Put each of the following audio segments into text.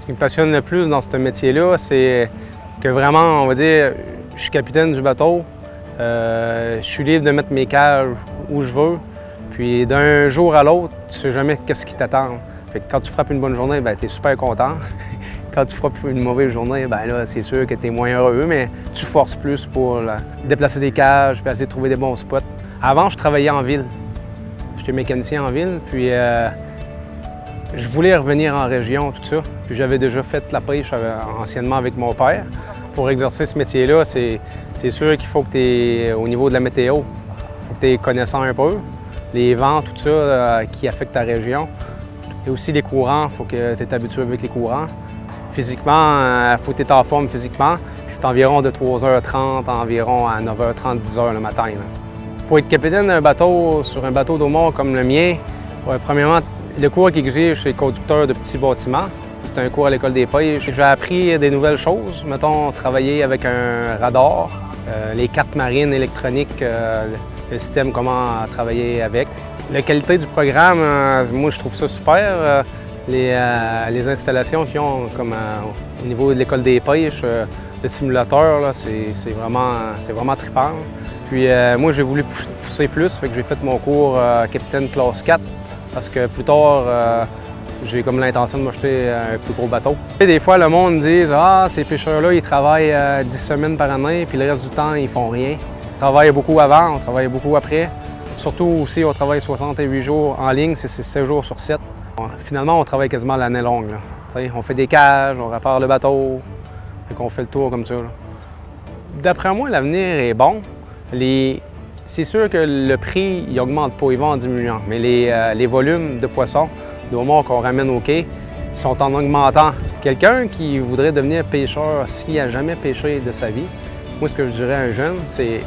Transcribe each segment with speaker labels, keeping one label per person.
Speaker 1: qui me passionne le plus dans ce métier-là, c'est que vraiment, on va dire, je suis capitaine du bateau. Je suis libre de mettre mes cages où je veux. Puis d'un jour à l'autre, tu ne sais jamais qu'est-ce qui t'attend. Fait que quand tu frappes une bonne journée, tu es super content. Quand tu frappes une mauvaise journée, là, c'est sûr que tu es moins heureux, mais tu forces plus pour déplacer des cages, puis essayer de trouver des bons spots. Avant, je travaillais en ville. J'étais mécanicien en ville, puis je voulais revenir en région, tout ça. Puis j'avais déjà fait la pêche anciennement avec mon père. Pour exercer ce métier-là, c'est sûr qu'il faut que tu es au niveau de la météo. Il faut que tu es connaissant un peu. Les vents, tout ça qui affectent ta région. Et aussi les courants, il faut que tu es habitué avec les courants. Physiquement, il faut que tu es en forme physiquement. Puis c'est environ de 3h30 environ à 9h30, 10h le matin. Là. Pour être capitaine d'un bateau, sur un bateau d'eau-mort comme le mien, premièrement, le cours qu'il exige, c'est conducteur de petits bâtiments. C'est un cours à l'école des pêches. J'ai appris des nouvelles choses. Mettons, travailler avec un radar, les cartes marines électroniques, le système, comment travailler avec. La qualité du programme, moi, je trouve ça super. Les installations qu'ils ont, comme au niveau de l'école des pêches, le simulateur, c'est vraiment trippant. Puis moi, j'ai voulu pousser plus, fait que j'ai fait mon cours capitaine classe 4, parce que plus tard, j'ai comme l'intention de m'acheter un plus gros bateau. Des fois, le monde dit « Ah, ces pêcheurs-là, ils travaillent 10 semaines par année, puis le reste du temps, ils font rien. » On travaille beaucoup avant, on travaille beaucoup après. Surtout aussi, on travaille 68 jours en ligne, c'est 7 jours sur 7. Finalement, on travaille quasiment l'année longue. Là. On fait des cages, on répare le bateau, on fait le tour comme ça. D'après moi, l'avenir est bon. C'est sûr que le prix, il augmente pas, il va en diminuant, mais les volumes de poissons, de homards qu'on ramène au quai, sont en augmentant. Quelqu'un qui voudrait devenir pêcheur s'il n'a jamais pêché de sa vie, moi, ce que je dirais à un jeune, c'est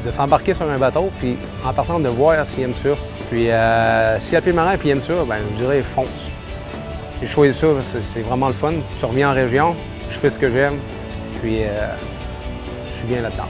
Speaker 1: de s'embarquer sur un bateau, puis en partant de voir s'il aime ça. Puis s'il y a le pied marin et qu'il aime ça, bien, je dirais fonce. J'ai choisi ça parce que c'est vraiment le fun. Tu reviens en région, je fais ce que j'aime, puis je suis bien là-dedans.